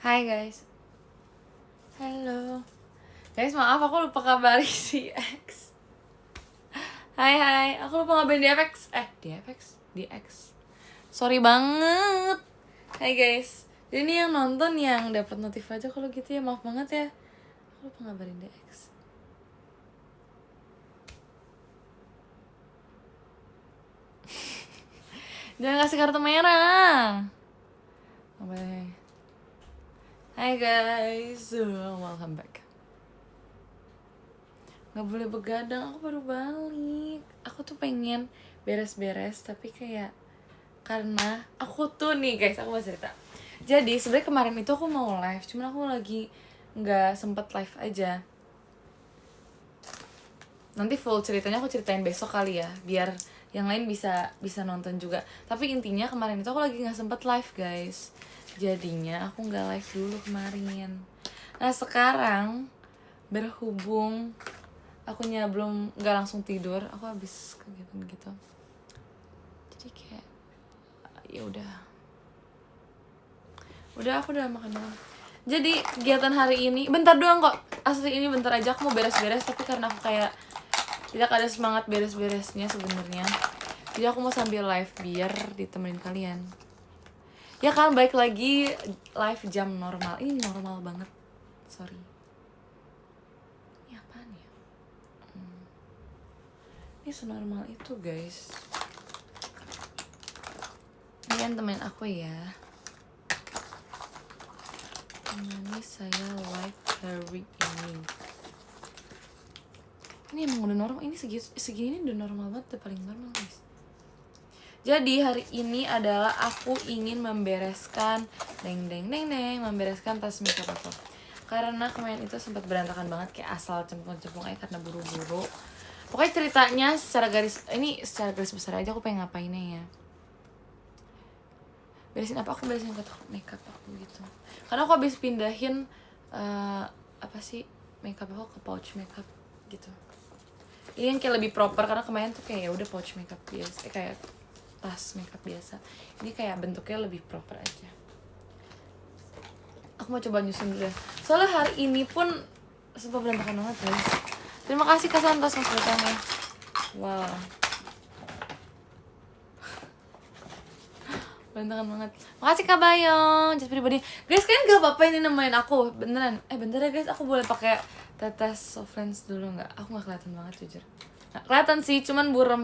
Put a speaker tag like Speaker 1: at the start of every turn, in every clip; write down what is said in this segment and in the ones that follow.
Speaker 1: Hai guys. Halo. Guys, maaf aku lupa kabari si X. Hai, aku lupa ngabarin di FX. Di X. Sorry banget. Hai guys. Jadi ini yang nonton yang dapat notif aja kalau gitu ya, maaf banget ya. Aku lupa ngabarin di X. Jangan kasih kartu merah. Bye. Hai guys, welcome back. Gak boleh begadang, aku baru balik. Aku tuh pengen beres-beres, tapi kayak karena aku tuh nih guys, aku mau cerita. Jadi sebenarnya kemarin itu aku mau live, cuman aku lagi nggak sempet live aja. Nanti full ceritanya aku ceritain besok kali ya, biar yang lain bisa nonton juga. Tapi intinya kemarin itu aku lagi nggak sempet live guys, jadinya aku nggak live dulu kemarin. Nah sekarang berhubung akunya belum nggak langsung tidur, aku habis kegiatan gitu, jadi kayak ya udah aku udah makan malam. Jadi kegiatan hari ini bentar doang kok, asli ini bentar aja, aku mau beres-beres tapi karena aku kayak tidak ada semangat beres-beresnya sebenarnya, jadi aku mau sambil live biar ditemenin kalian ya kan. Baik lagi live jam normal, ini normal banget, sorry. Ini apaan ya? Ini senormal itu guys. Kalian temenin aku ya, temani saya live hari ini. Ini emang udah normal, ini segini udah normal banget, udah paling normal guys. Jadi hari ini adalah aku ingin membereskan membereskan tas makeup aku. Karena kemarin itu sempat berantakan banget, kayak asal cempung-cempung aja karena buru-buru. Pokoknya ceritanya secara garis besar aja aku pengen ngapainnya ya. Beresin apa? Aku beresin kotak makeup aku gitu. Karena aku habis pindahin makeup aku ke pouch makeup gitu. Ini yang kayak lebih proper, karena kemarin tuh kayak ya udah pouch makeup biasa, kayak tas makeup biasa. Ini kayak bentuknya lebih proper aja. Aku mau coba nyusun dulu ya. Soalnya hari ini pun sumpah berantakan banget guys. Terima kasih Kak Santos mas datangnya. Wow. Berantakan banget. Makasih Kak Bayong, jas pribadi. Guys, kalian gak apa-apa ini nemenin aku beneran. Bentar ya guys, aku boleh pakai tetes soft lens dulu nggak? Aku nggak kelihatan banget jujur. Nggak kelihatan sih, cuman burem.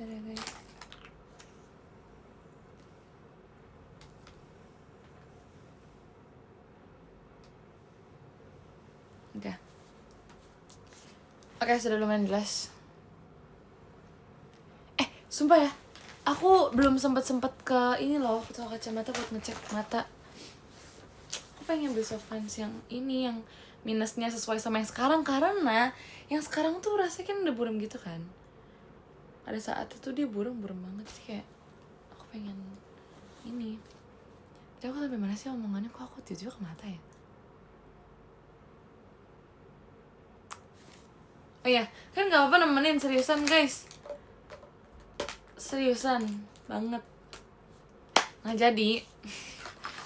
Speaker 1: Bentar ya guys. Udah. Oke, sudah lumayan jelas. Sumpah ya, aku belum sempet ke ini loh, ke toko kacamata buat ngecek mata. Aku pengen beli soft lens yang ini, yang minusnya sesuai sama yang sekarang, karena yang sekarang tuh rasanya kan udah buram gitu kan. Ada saat itu dia buram banget sih, kayak aku pengen ini. Jadi aku sampai mana sih omongannya, kok aku tidur ke mata ya? Oh iya, kan gak apa-apa nemenin, seriusan guys. Seriusan banget. Nah jadi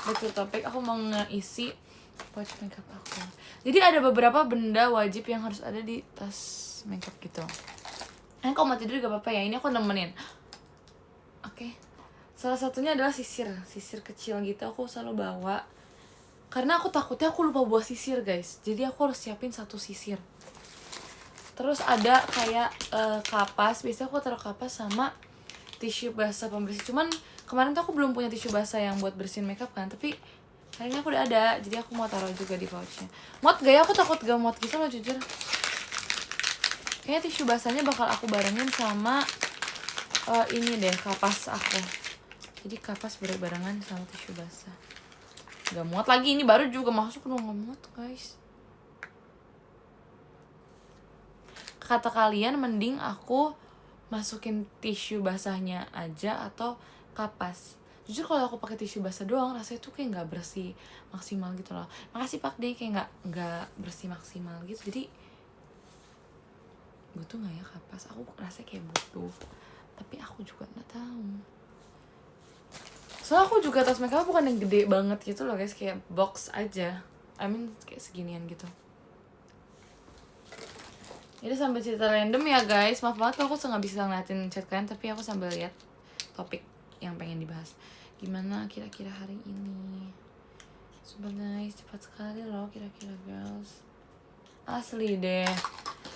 Speaker 1: betul topik, aku mau ngisi pouch makeup aku. Jadi ada beberapa benda wajib yang harus ada di tas makeup gitu. Kalau mau tidur gak apa-apa ya, ini aku nemenin. Oke. Salah satunya adalah sisir kecil gitu, aku selalu bawa. Karena aku takutnya aku lupa bawa sisir guys, jadi aku harus siapin satu sisir. Terus ada kayak kapas, biasanya aku taruh kapas sama tisu basah pembersih. Cuman kemarin tuh aku belum punya tisu basah yang buat bersihin makeup kan, tapi hari ini aku udah ada, jadi aku mau taruh juga di pouchnya. Muat gak ya? Aku takut gak muat gitu loh jujur. Kayaknya tisu basahnya bakal aku barengin sama ini deh, kapas aku. Jadi kapas barengan sama tisu basah. Gak muat lagi, ini baru juga masuk udah gak muat guys. Kata kalian mending aku masukin tisu basahnya aja atau kapas? Jujur kalau aku pakai tisu basah doang rasanya tuh kayak nggak bersih maksimal gitu loh. Makasih Pak D, kayak nggak bersih maksimal gitu. Jadi butuh nggak ya kapas? Aku rasa kayak butuh, tapi aku juga nggak tahu. Soalnya aku juga tas makeup bukan yang gede banget gitu loh guys, kayak box aja. I mean kayak seginian gitu. Jadi sambil cerita random ya guys, maaf banget kalau aku nggak bisa ngeliatin chat kalian, tapi aku sambil lihat topik yang pengen dibahas. Gimana kira-kira hari ini? Sumpah guys, cepat sekali loh kira-kira girls. Asli deh.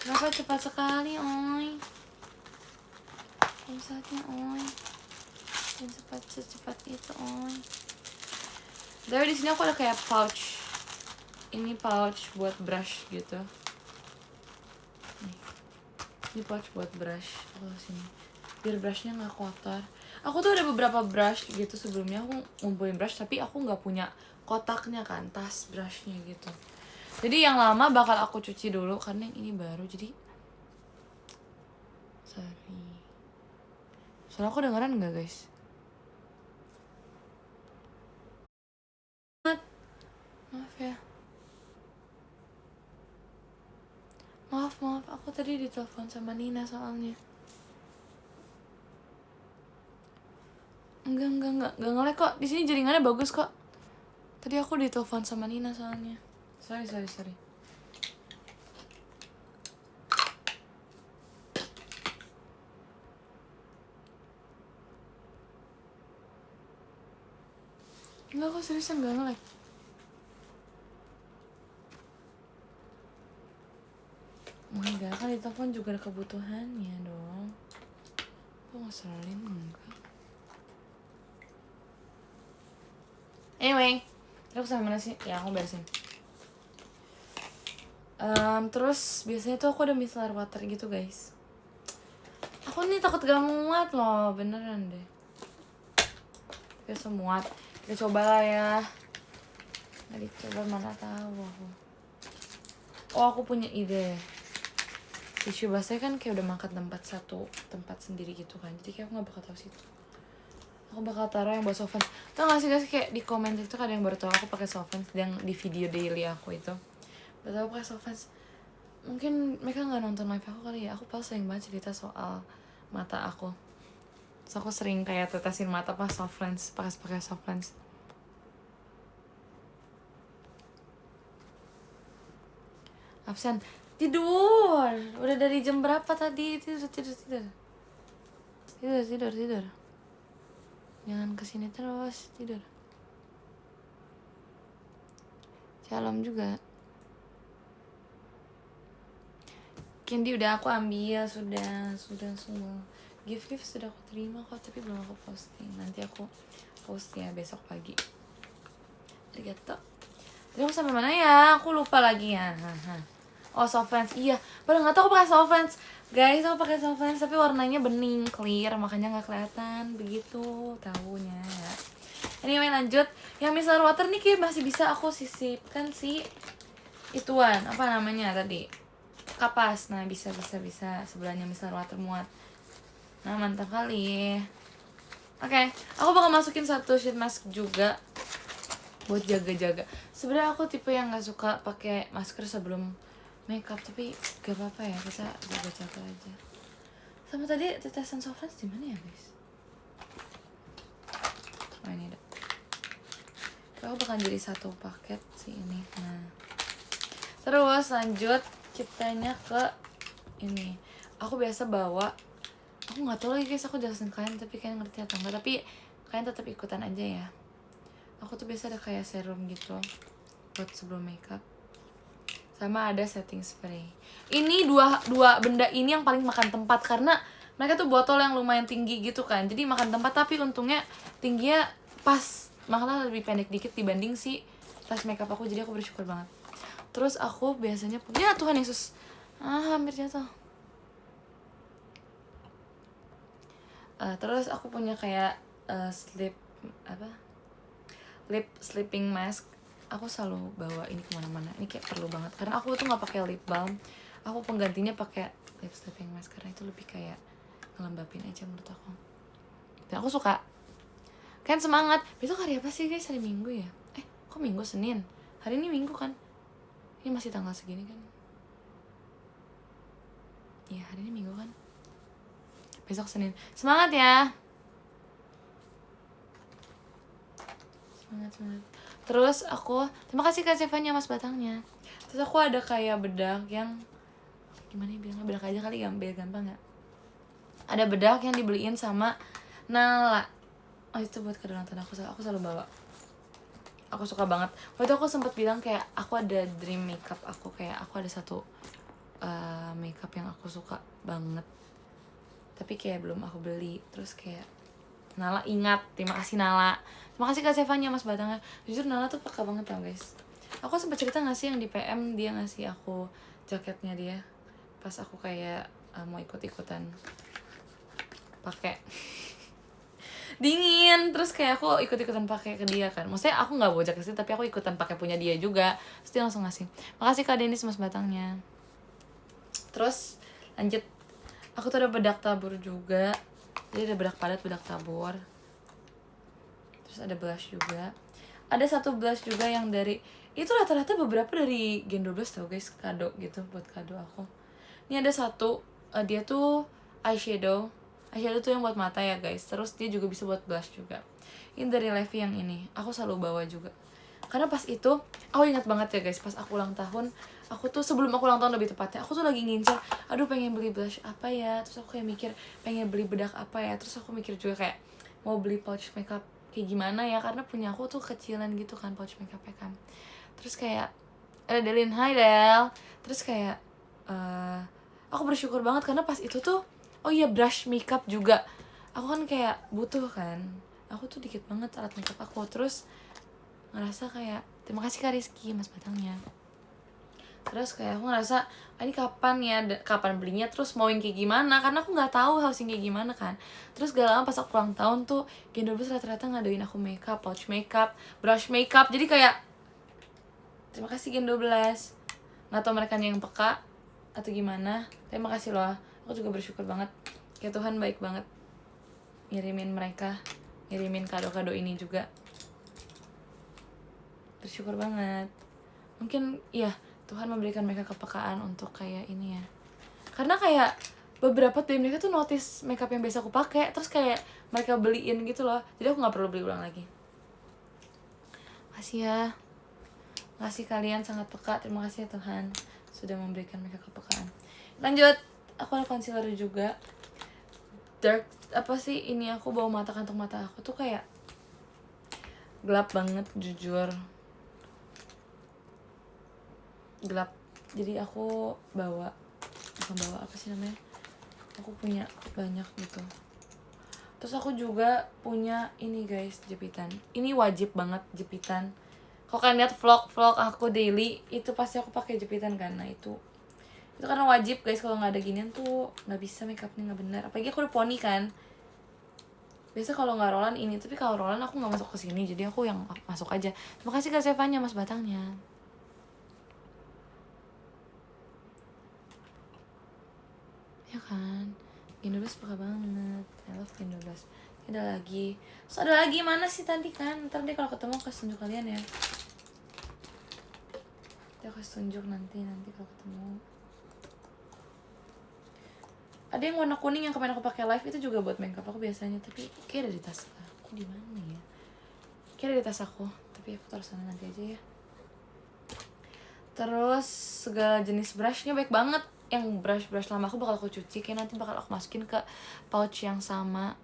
Speaker 1: Kenapa cepat sekali, oi? Saatnya, oi. Dan secepat itu, oi. Dari di sini aku ada kayak pouch. Ini pouch buat brush gitu. Nih. Ini pouch buat brush. Aku sini. Biar brushnya nggak kotor. Aku tuh ada beberapa brush gitu sebelumnya. Aku ngumpulin brush, tapi aku nggak punya kotaknya kan, tas brushnya gitu. Jadi yang lama bakal aku cuci dulu karena yang ini baru, jadi sorry. Soalnya aku dengeran nggak guys? Maaf ya. Maaf, aku tadi ditelepon sama Nina soalnya. Enggak nge-lag kok. Di sini jaringannya bagus kok. Tadi aku ditelepon sama Nina soalnya. Sorry. Enggak kok, seriusan gak nge-lag. Enggak, kan ditelepon juga ada kebutuhannya dong. Aku ngeselin enggak. Anyway, terus sampai mana sih? Ya aku beresin. Terus biasanya tuh aku ada micellar water gitu guys. Aku nih takut gak muat loh, beneran deh. Kita muat. Kita coba lah ya. Nggak dicoba mana tahu aku. Oh aku punya ide. Tisu basah kan kayak udah mangkat tempat sendiri gitu kan. Jadi kayak aku gak bakal tahu situ. Aku bakal taruh yang buat softens. Tau gak sih guys, kayak di komen itu ada yang baru tau aku pakai softens yang di video daily aku itu. Baru tau aku pakai softens. Mungkin mereka nggak nonton live aku kali ya. Aku pas sering banget cerita soal mata aku. So aku sering kayak tetesin mata pas softens, pakai softens. Absen. Tidur. Udah dari jam berapa tadi? Tidur. Jangan kesini terus, tidur. Shalom juga. Candy udah aku ambil, sudah semua. Gift sudah aku terima kok, tapi belum aku posting. Nanti aku post ya besok pagi. Arigato. Tadi aku sampai mana ya? Aku lupa lagi ya. Oh, softens. Iya, padahal nggak tahu aku pakai softens. Guys, aku pakai softens tapi warnanya bening, clear, makanya nggak kelihatan begitu tahunya ya. Anyway, lanjut. Yang micellar water nih kayak masih bisa aku sisipkan sih. Ituan, apa namanya tadi? Kapas. Nah, bisa sebelahnya micellar water muat. Nah, mantap kali. Oke, aku bakal masukin satu sheet mask juga buat jaga-jaga. Sebenarnya aku tipe yang nggak suka pakai masker sebelum makeup, tapi gak apa-apa ya, kita jaga-jaga aja. Sama tadi tetesan softens di mana ya guys? Oh ini deh. Aku bakal jadi satu paket sih ini. Nah, terus lanjut kitanya ke ini. Aku biasa bawa. Aku nggak tahu lagi guys, aku jelasin kalian tapi kalian ngerti atau enggak, tapi kalian tetap ikutan aja ya. Aku tuh biasa ada kayak serum gitu buat sebelum makeup. Sama ada setting spray. Ini dua benda ini yang paling makan tempat karena mereka tuh botol yang lumayan tinggi gitu kan. Jadi makan tempat, tapi untungnya tingginya pas, malah lebih pendek dikit dibanding si tas makeup aku. Jadi aku bersyukur banget. Terus aku biasanya punya, Tuhan Yesus, hampir jatuh. Terus aku punya kayak lip sleeping mask. Aku selalu bawa ini kemana-mana. Ini kayak perlu banget karena aku tuh nggak pakai lip balm. Aku penggantinya pakai lip sleeping mask karena itu lebih kayak ngelembapin aja menurut aku. Dan aku suka. Kan semangat. Besok hari apa sih guys? Hari Minggu ya? Kok Minggu? Senin? Hari ini Minggu kan? Ini masih tanggal segini kan? Iya, hari ini Minggu kan, besok Senin. Semangat ya, semangat. Terus aku terima kasih Kak Zevanya mas batangnya. Terus aku ada kayak bedak yang gimana ya bilangnya, bedak aja kali, biar gampang ya. Ada bedak yang dibeliin sama Nala. Oh itu buat kado ulang tahun aku selalu bawa. Aku suka banget. Waktu itu aku sempat bilang kayak aku ada dream makeup aku, kayak aku ada satu makeup yang aku suka banget, tapi kayak belum aku beli. Terus kayak Nala ingat, terima kasih Nala, terima kasih Kak Sevanya mas batangnya. Jujur Nala tuh peka banget tau guys. Aku sempat cerita gak sih yang di PM dia ngasih aku jaketnya dia pas aku kayak mau ikut-ikutan pakai dingin, terus kayak aku ikut-ikutan pakai ke dia kan. Maksudnya aku nggak bawa jaket sih, tapi aku ikutan pakai punya dia juga. Terus dia langsung ngasih. Makasih Kak Denis mas batangnya. Terus lanjut, aku tuh ada bedak tabur juga. Jadi ada bedak padat, bedak tabur. Terus ada blush juga. Ada satu blush juga yang dari, itu rata-rata beberapa dari Gen 12 tau guys, kado gitu, buat kado aku. Ini ada satu, dia tuh eyeshadow tuh yang buat mata ya guys. Terus dia juga bisa buat blush juga. Ini dari Levi yang ini, aku selalu bawa juga. Karena pas itu, aku ingat banget ya guys, pas aku ulang tahun, aku tuh sebelum aku ulang tahun lebih tepatnya, aku tuh lagi ngincer, aduh pengen beli blush apa ya. Terus aku kayak mikir, pengen beli bedak apa ya. Terus aku mikir juga kayak, mau beli pouch makeup kayak gimana ya, karena punya aku tuh kecilan gitu kan pouch makeupnya kan. Terus kayak ada Delin, hai Del. Terus kayak aku bersyukur banget karena pas itu tuh, oh iya brush makeup juga aku kan kayak butuh kan. Aku tuh dikit banget alat makeup aku. Terus ngerasa kayak terima kasih Kak Rizky mas batangnya. Terus kayak aku ngerasa ini kapan ya, kapan belinya, terus mau yang kayak gimana, karena aku nggak tahu harus yang kayak gimana kan. Terus gak lama pas aku ulang tahun tuh Gen 12 rata-rata ngadain aku makeup, pouch makeup, brush makeup. Jadi kayak terima kasih Gen 12. Nggak tahu mereka yang peka atau gimana, terima kasih loh. Aku juga bersyukur banget, kayak Tuhan baik banget ngirimin mereka, ngirimin kado-kado ini juga. Bersyukur banget. Mungkin ya Tuhan memberikan mereka kepekaan untuk kayak ini ya. Karena kayak beberapa dari mereka tuh notice makeup yang biasa aku pakai, terus kayak mereka beliin gitu loh. Jadi aku nggak perlu beli ulang lagi. Makasih ya. Makasih kalian sangat peka. Terima kasih ya Tuhan sudah memberikan mereka kepekaan. Lanjut, aku ada concealer juga. Dark apa sih ini, aku bawa mata, kantong mata aku tuh kayak gelap banget jujur. Gelap. Jadi aku bukan bawa apa sih namanya, aku punya banyak gitu. Terus aku juga punya ini guys, jepitan. Ini wajib banget jepitan. Kalau kalian lihat vlog aku daily, itu pasti aku pakai jepitan kan. Nah itu karena wajib guys. Kalau nggak ada ginian tuh nggak bisa, makeupnya nggak benar. Apalagi aku udah poni kan. Biasa kalau nggak rolan ini, tapi kalau rolan aku nggak masuk ke sini, jadi aku yang masuk aja. Terima kasih Kak Zevanya mas batangnya. Ya kan, Gen 12 peka banget. I love Gen 12. Ada lagi. Terus ada lagi mana sih tadi kan? Ntar deh kalau ketemu aku kasih tunjuk kalian ya. Kita kasih tunjuk nanti kalau ketemu. Ada yang warna kuning yang kemarin aku pakai live, itu juga buat makeup aku biasanya, tapi kayak ada di tas aku. Di mana ya? Kayak ada di tas aku, tapi aku taruh sana nanti aja ya. Terus segala jenis brushnya baik banget. Yang brush lama aku bakal aku cuci, kayak nanti bakal aku masukin ke pouch yang sama.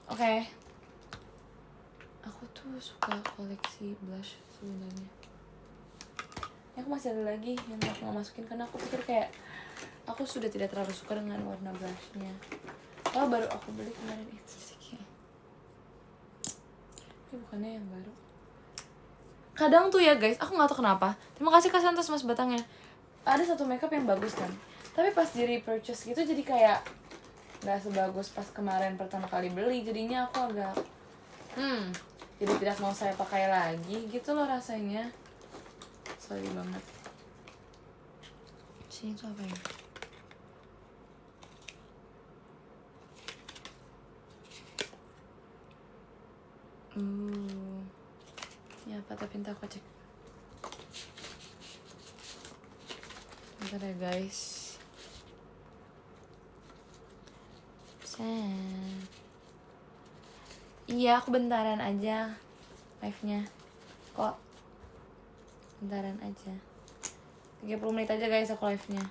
Speaker 1: Oke. Aku tuh suka koleksi blush sebenarnya. Aku masih ada lagi yang aku nggak masukin karena aku pikir kayak aku sudah tidak terlalu suka dengan warna blushnya. Oh baru aku beli kemarin itu sih kayaknya. Ini bukannya yang baru. Kadang tuh ya guys, aku nggak tahu kenapa. Terima kasih Kak Santos mas batangnya. Ada satu makeup yang bagus kan, tapi pas di repurchase gitu jadi kayak nggak sebagus pas kemarin pertama kali beli. Jadinya aku agak jadi tidak mau saya pakai lagi gitu loh rasanya. Sorry banget. Sini tuh apa ya? Ya apa, tapi entah aku cek. Bentar ya guys. Iya, aku bentaran aja live-nya. Kok bentaran aja. 30 menit aja guys aku live-nya.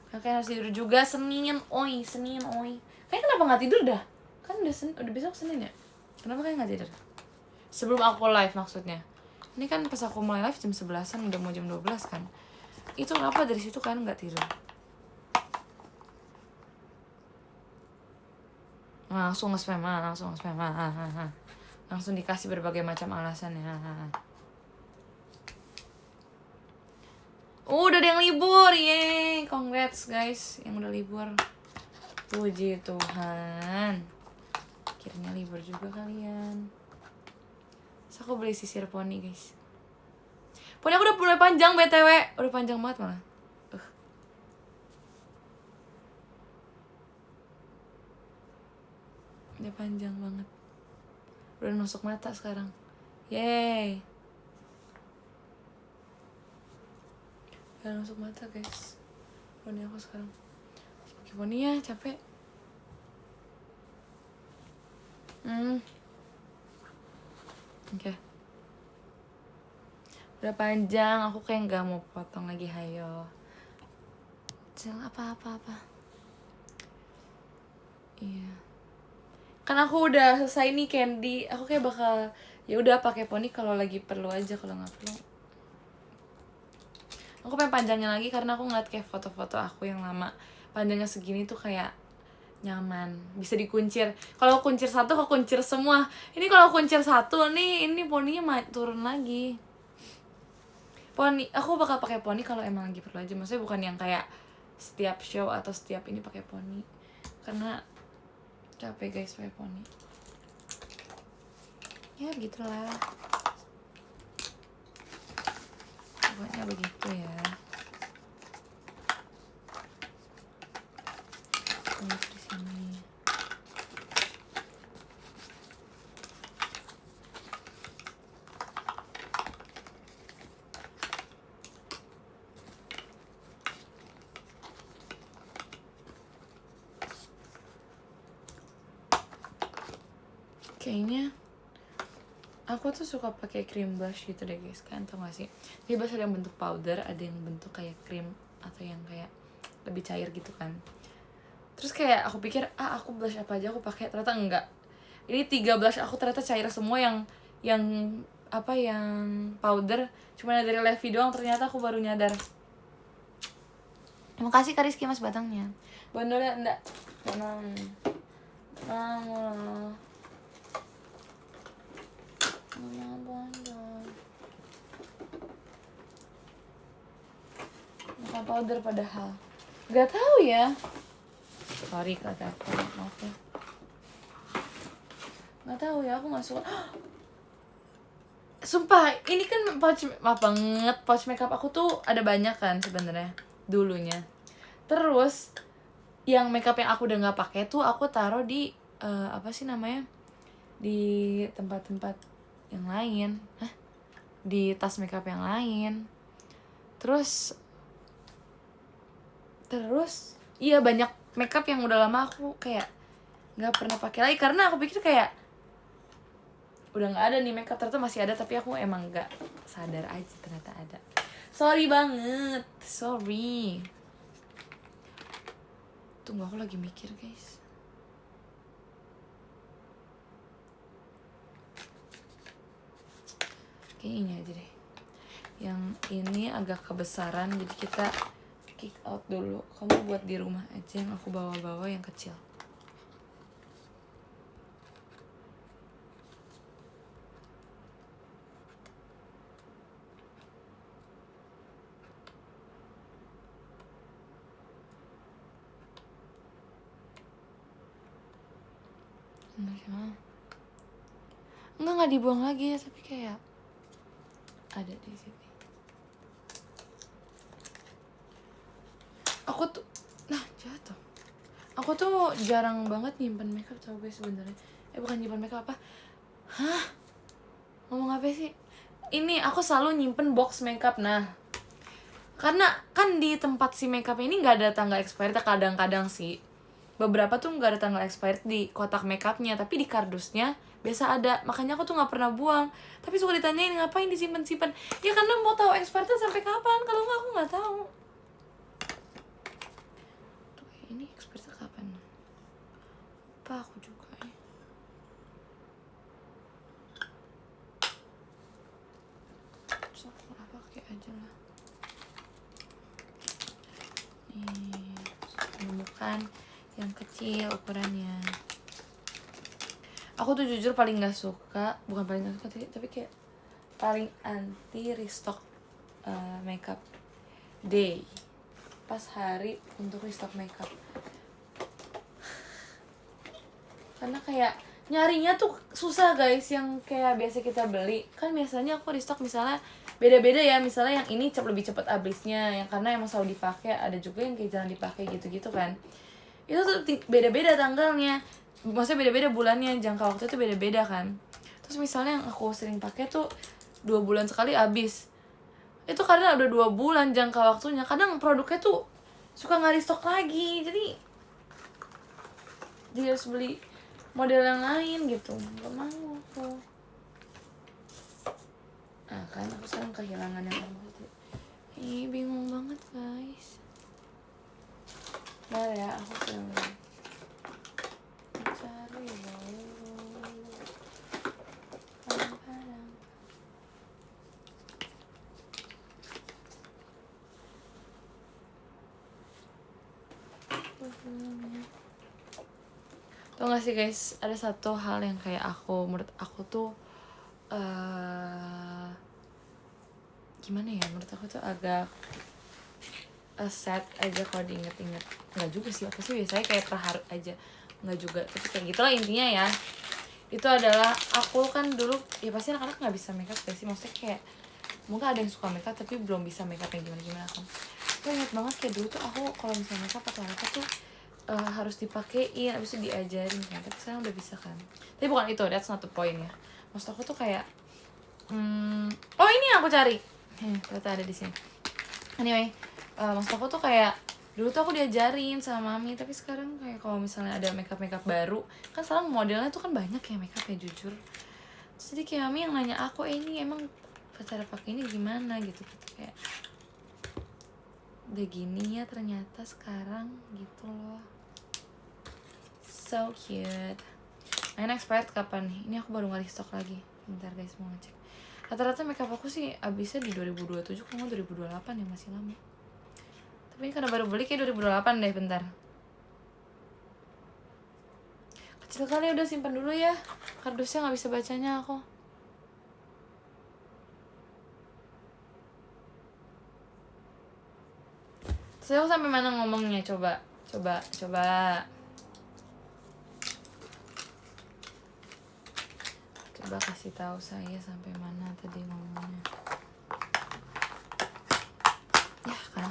Speaker 1: Kakak harus tidur juga Senin, oi. Kayaknya kenapa nggak tidur dah? Kan udah besok Senin ya? Kenapa kayak nggak tidur? Sebelum aku live maksudnya. Ini kan pas aku mulai live jam 11-an, udah mau jam 12 kan. Itu kenapa dari situ kan nggak tidur? Langsung nge-spam. Langsung dikasih berbagai macam alasan ya. Udah ada yang libur, yeay. Congrats guys yang udah libur. Puji Tuhan. Akhirnya libur juga kalian. Terus aku beli sisir poni guys. Poni aku udah mulai panjang BTW. Udah panjang banget malah. Udah panjang banget. Udah nusuk mata sekarang. Yeay. Udah nusuk mata guys. Poni aku sekarang. Pakai poni ya, capek. Oke. Udah panjang, aku kayak gak mau potong lagi, hayo. Jangan apa-apa. Iya. Kan aku udah selesai nih Candy. Aku kayak bakal ya udah pakai poni kalau lagi perlu aja, kalau nggak perlu. Aku pengen panjangnya lagi karena aku ngeliat kayak foto-foto aku yang lama. Panjangnya segini tuh kayak nyaman, bisa dikuncir. Kalau kuncir satu, aku kuncir semua. Ini kalau kuncir satu nih, ini poninya turun lagi. Poni, aku bakal pakai poni kalau emang lagi perlu aja. Maksudnya bukan yang kayak setiap show atau setiap ini pakai poni. Karena capek guys pakai poni. Ya gitulah. Pokoknya begitu ya. Terus di sini. Kayaknya aku tuh suka pakai cream blush gitu deh guys, kan tau gak sih? Dia blush ada yang bentuk powder, ada yang bentuk kayak cream atau yang kayak lebih cair gitu kan. Terus kayak aku pikir aku blush apa aja aku pakai, ternyata enggak. Ini 3 blush aku ternyata cair semua, yang powder cuma ada dari Levi doang, ternyata aku baru nyadar. Terima kasih Kak Rizky mas batangnya. Bondolnya enggak. Tenang. Bukan powder padahal. Gak tahu ya. Sorry kata aku, maaf ya. Gak tahu ya, aku gak suka. Sumpah, ini kan pouch makeup aku tuh ada banyak kan sebenarnya dulunya. Terus yang makeup yang aku udah nggak pakai tuh aku taruh di apa sih namanya, di tempat-tempat yang lain, di tas makeup yang lain. Terus iya banyak makeup yang udah lama aku kayak nggak pernah pakai lagi karena aku pikir kayak udah nggak ada nih makeup, ternyata masih ada, tapi aku emang nggak sadar aja ternyata ada. Sorry banget, sorry. Tunggu, aku lagi mikir guys. Kayak ini aja deh. Yang ini agak kebesaran, jadi kita kick out dulu. Kamu buat di rumah aja, yang aku bawa-bawa yang kecil. Enggak dibuang lagi ya, tapi kayak ada di sini. Aku tuh jatuh. Aku tuh jarang banget nyimpen makeup tau guys sebenarnya. Bukan nyimpen makeup apa? Ngomong apa sih? Ini aku selalu nyimpen box makeup. Nah, Karena kan di tempat si makeup ini nggak ada tanggal expired, kadang-kadang sih. Beberapa tuh nggak ada tanggal expired di kotak makeupnya, tapi di kardusnya biasa ada. Makanya aku tuh nggak pernah buang. Tapi suka ditanyain ngapain disimpan-simpan. Ya karena mau tahu expirednya sampai kapan. Kalau nggak aku nggak tahu. Tuh ini expirednya kapan? Lupa aku juga ya. Terus aku apa kayak aja lah. Nih, menemukan yang kecil ukurannya. Aku tuh jujur paling nggak suka, bukan paling nggak suka tapi kayak paling anti restock makeup day pas hari untuk restock makeup. Karena kayak nyarinya tuh susah guys, yang kayak biasa kita beli kan biasanya aku restock misalnya beda-beda ya, misalnya yang ini lebih cepat habisnya, yang karena emang selalu dipakai, ada juga yang kayak jarang dipakai gitu-gitu kan. Itu tuh beda-beda tanggalnya, maksudnya beda-beda bulannya, jangka waktu itu beda-beda kan. Terus misalnya yang aku sering pakai tuh 2 bulan sekali habis, itu karena udah 2 bulan jangka waktunya. Kadang produknya tuh suka nggak restock lagi, jadi harus beli model yang lain gitu. Gak mau aku. Nah kan aku sekarang kehilangan yang aku. Bingung banget guys. Bentar ya, aku coba cari kadang-kadang. Tau gak sih guys, ada satu hal yang kayak menurut aku tuh gimana ya, menurut aku tuh agak sad aja kalau diinget-inget. Nggak juga sih, apa sih biasanya kayak terharu aja, nggak juga, tapi kayak gitulah intinya ya. Itu adalah aku kan dulu, ya pasti anak-anak nggak bisa makeup gak sih, maksudnya kayak mungkin ada yang suka makeup tapi belum bisa makeup yang gimana-gimana kan. Aku inget banget kayak dulu tuh aku kalau misalnya makeup atau apa tuh harus dipakein, abis itu diajarin kan, tapi sekarang udah bisa kan. Tapi bukan itu, that's not the point ya. Maksud aku tuh kayak oh ini yang aku cari, ternyata ada di sini. Anyway, maksud aku tuh kayak dulu tuh aku diajarin sama mami, tapi sekarang kayak kalau misalnya ada makeup baru kan sekarang modelnya tuh kan banyak ya makeup ya jujur. Terus jadi kayak mami yang nanya aku, ini emang cara pakai ini gimana gitu kayak udah gini ya ternyata sekarang gitu loh. So cute. Nah, expired kapan nih? Ini aku baru nge-restock lagi. Bentar guys, mau ngecek. Rata-rata makeup aku sih abisnya di 2027, kalau 2028 ya, masih lama. Tapi ini karena baru beli kayak 2028 deh, bentar. Kecil kali, udah simpan dulu ya. Kardusnya nggak bisa bacanya aku. Terus aku sampai mana ngomongnya, coba. Coba kasih tahu saya sampai mana tadi ngomongnya. Ya kan.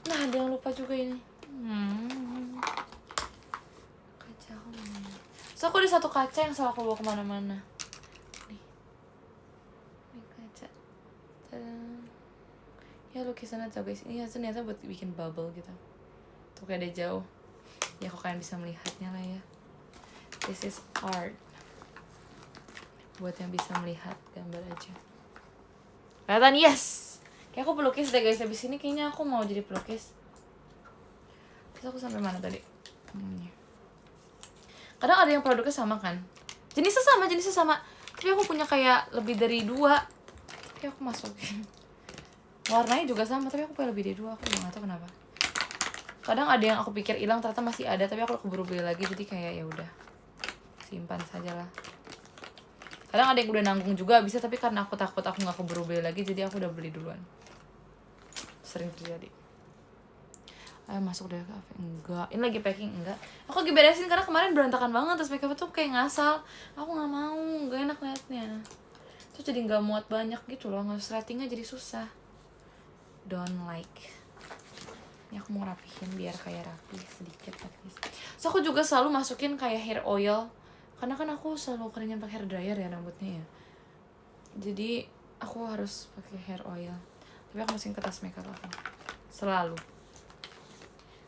Speaker 1: Nah, ada yang lupa juga ini. Kaca aku mana? So aku ada satu kaca yang selalu aku bawa kemana-mana. Nih. Ini kaca. Tada. Ya lukisan aja guys. Ini ternyata buat bikin bubble gitu. Tuh kayak ada jauh. Ya kok kalian bisa melihatnya lah ya. This is art. Buat yang bisa melihat gambar aja. Kelihatan, yes. Kayak aku pelukis deh guys. Habis ini kayaknya aku mau jadi pelukis. Terus aku sampai mana tadi? Kadang ada yang produknya sama kan. Jenisnya sama. Tapi aku punya kayak lebih dari 2. Tapi aku masukin. Warnanya juga sama, tapi aku punya lebih dari 2. Aku juga gak tahu kenapa. Kadang ada yang aku pikir hilang, ternyata masih ada, tapi aku keburu beli lagi, jadi kayak ya udah. Simpan sajalah. Kadang ada yang udah nanggung juga bisa, tapi karena aku takut aku nggak keburu beli lagi, jadi aku udah beli duluan. Sering terjadi. Ayo masuk deh kafe. Enggak, ini lagi packing. Enggak, aku lagi beresin karena kemarin berantakan banget, terus makeup tuh kayak ngasal. Aku nggak mau, nggak enak liatnya. Terus jadi nggak muat banyak gitu loh, nge-ratingnya jadi susah. Don't like. Ini aku mau rapihin biar kayak rapi sedikit at least. So aku juga selalu masukin kayak hair oil, karena kan aku selalu keringin pakai hair dryer ya rambutnya ya. Jadi aku harus pakai hair oil, tapi aku masukin ke tas makeup aku selalu,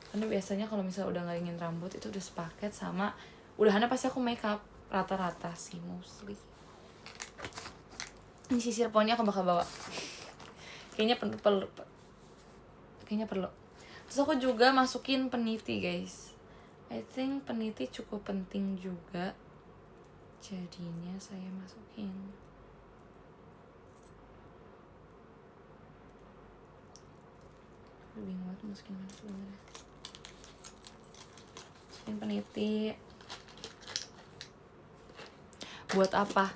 Speaker 1: karena biasanya kalau misalnya udah ngeringin rambut itu udah sepaket sama udahannya pasti aku makeup rata-rata sih mostly. Ini sisir poni aku bakal bawa, kayaknya perlu. Terus aku juga masukin peniti guys, I think peniti cukup penting juga, jadinya saya masukin. Bingung banget masukin mana sebenarnya. Masukin peniti. Buat apa?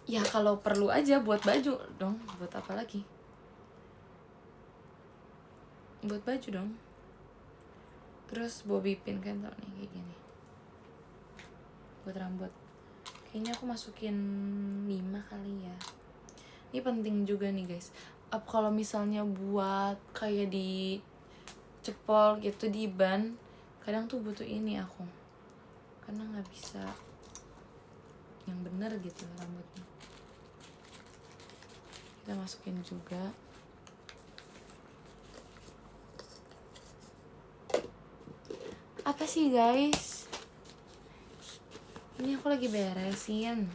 Speaker 1: Ya kalau perlu aja buat baju dong. Buat apa lagi? Buat baju dong. Terus bobby pin kan tau nih kayak gini. Buat rambut. Kayaknya aku masukin 5 kali ya. Ini penting juga nih guys. Kalau misalnya buat kayak di cepol gitu di ban, kadang tuh butuh ini aku. Karena nggak bisa yang bener gitu rambutnya. Kita masukin juga. Apa sih guys? Ini aku lagi beresin.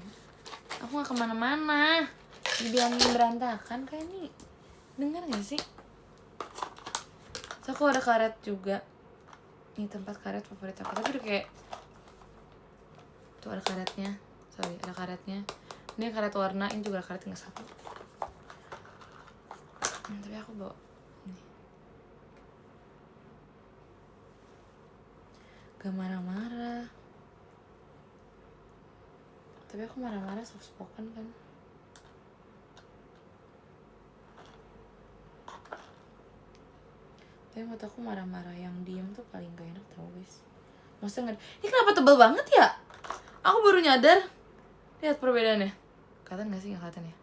Speaker 1: Aku gak kemana-mana. Dibilangin berantakan kayak nih. Dengar gak sih? So, aku ada karet juga. Ini tempat karet favorit aku. Tapi udah kayak tuh ada karetnya. Sorry, ada karetnya. Ini karet warna, ini juga ada karet tinggal 1. Tapi aku bawa ini. Gak marah-marah. Tapi aku marah-marah soft spoken kan. Tapi menurut aku marah-marah yang diem tuh paling gak enak tau guys. Maksudnya ini kenapa tebel banget ya? Aku baru nyadar. Lihat perbedaannya. Kelihatan gak sih? Gak kelihatan ya?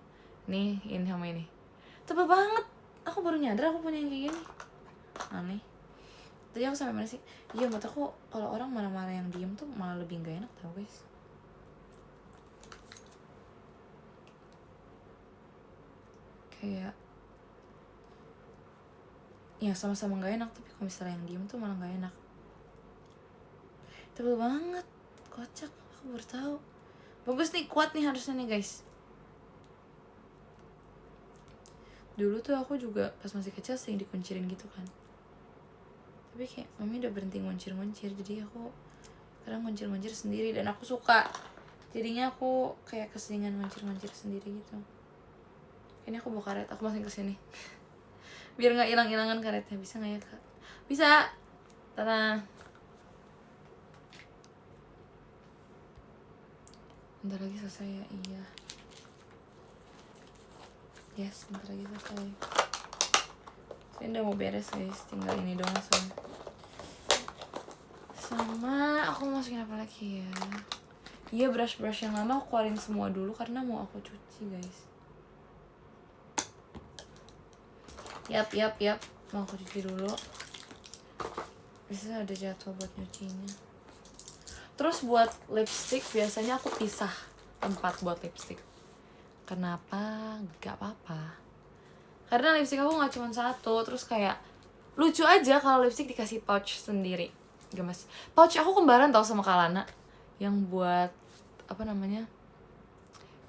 Speaker 1: Nih, ini sama ini. Tebel banget. Aku baru nyadar aku punya yang kayak gini. Aneh. Tadi aku sampai mana sih? Iya, menurut aku kalau orang marah-marah yang diem tuh malah lebih gak enak tau guys. Kayak ya sama-sama gak enak, tapi kalau misalnya yang diem tuh malah gak enak. Tebel banget. Kocak. Aku baru tahu. Bagus nih, kuat nih harusnya nih guys. Dulu tuh aku juga pas masih kecil sering dikuncirin gitu kan. Tapi kayak mami udah berhenti nguncir-nguncir, jadi aku kadang nguncir-nguncir sendiri dan aku suka. Jadinya aku kayak keseringan nguncir-nguncir sendiri gitu. Ini aku bawa karet, aku masukin ke sini. Biar nggak hilang-hilangan karetnya. Bisa nggak ya kak? Bisa. Tada. Bentar lagi selesai ya. Iya. Yes, bentar lagi selesai. Saya udah mau beres guys, tinggal ini doang soalnya. Sama aku masukin apa lagi ya? Iya, brush yang lama aku keluarin semua dulu karena mau aku cuci guys. Yap. Mau aku cuci dulu. Biasanya ada jatuh buat nyucinya. Terus buat lipstick biasanya aku pisah tempat buat lipstick. Kenapa? Gak apa-apa. Karena lipstick aku gak cuma 1. Terus kayak lucu aja kalau lipstick dikasih pouch sendiri. Gemes. Pouch aku kembaran tau sama Kalana. Yang buat apa namanya?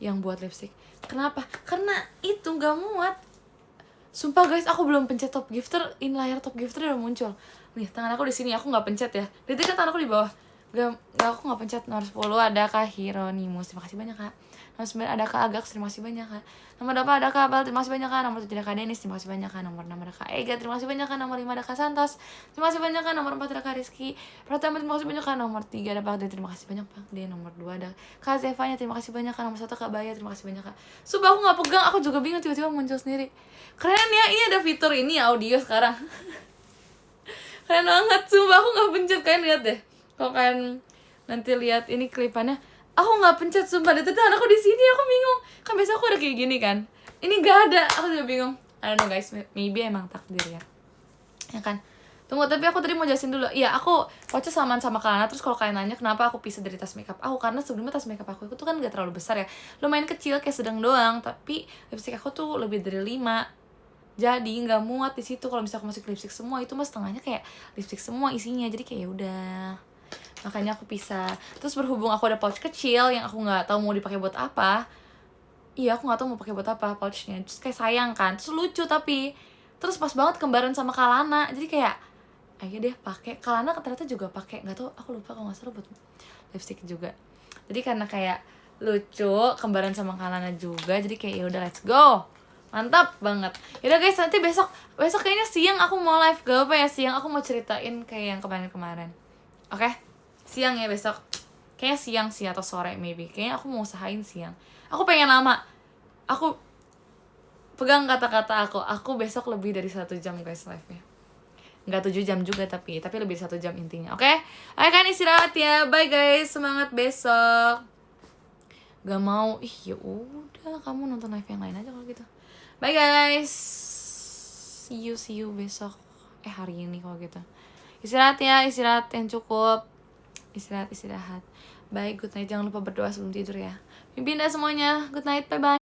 Speaker 1: Yang buat lipstick. Kenapa? Karena itu gak muat. Sumpah guys, aku belum pencet top gifter. In layar top gifter udah muncul. Nih, tangan aku di sini, aku nggak pencet ya. Lihat kan tangan aku di bawah. Aku nggak pencet. Nomor 10 ada Kak Hieronymus, terima kasih banyak Kak. Nomor 9 ada Kak Agax, terima kasih banyak Kak. Nomor 8 ada Kak Abel, terima kasih banyak Kak. Nomor 7 ada Kak Denis, terima kasih banyak Kak. Nomor 6 ada Kak Ega, terima kasih banyak Kak. Nomor 5 ada Kak Santos, terima kasih banyak Kak. Nomor 4 ada Kak Rizky Pratama, terima kasih banyak Kak. Nomor 3 ada Pak D, terima kasih banyak Pak D. Nomor 2 ada Kak Zevanya, terima kasih banyak Kak. Nomor 1 Kak Baya, terima kasih banyak Kak. Sumpah aku nggak pegang, aku juga bingung tiba-tiba muncul sendiri. Keren ya, ini ada fitur ini audio sekarang. Keren banget, sumpah aku nggak pencet. Kalian lihat deh, kalau kalian nanti lihat ini klipannya, aku nggak pencet sumpah. Dari tadi aku di sini, aku bingung. Kan biasa aku ada kayak gini kan, ini nggak ada, aku juga bingung. I don't know guys, maybe emang takdir ya kan. Tunggu, tapi aku tadi mau jelasin dulu. Iya, aku watchnya samaan sama Kalana. Terus kalau kalian nanya kenapa aku pisah dari tas makeup aku, karena sebelumnya tas makeup aku itu tuh kan gak terlalu besar ya, lumayan kecil, kayak sedang doang. Tapi lipstick aku tuh lebih dari 5, jadi nggak muat di situ. Kalau misalnya aku masukin lipstick semua, itu mah setengahnya kayak lipstick semua isinya. Jadi kayak ya udah, makanya aku pisah. Terus berhubung aku ada pouch kecil yang aku nggak tahu mau dipakai buat apa. Iya, aku nggak tahu mau pakai buat apa pouchnya. Terus kayak sayang kan, terus lucu tapi terus pas banget kembaran sama Kalana. Jadi kayak ayo deh pakai. Kalana ternyata juga pakai, nggak tahu, aku lupa, kalau nggak salah buat lipstick juga. Jadi karena kayak lucu kembaran sama Kalana juga, jadi kayak ya udah let's go, mantap banget. Yaudah guys, nanti besok kayaknya siang aku mau live. Gak apa ya, siang aku mau ceritain kayak yang kemarin. Oke? Siang ya besok. Kayaknya siang sih atau sore maybe. Kayaknya aku mau usahain siang. Aku pengen lama. Aku pegang kata-kata aku besok lebih dari 1 jam guys live-nya. Nggak 7 jam juga tapi lebih dari 1 jam intinya. Oke? Ayo kan istirahat ya. Bye guys, semangat besok. Gak mau, ya udah kamu nonton live yang lain aja kalau gitu. Bye guys, see you besok. Hari ini kalau gitu. Istirahat ya, istirahat yang cukup. Istirahat. Bye, good night. Jangan lupa berdoa sebelum tidur ya. Mimpi indah semuanya. Good night, bye bye.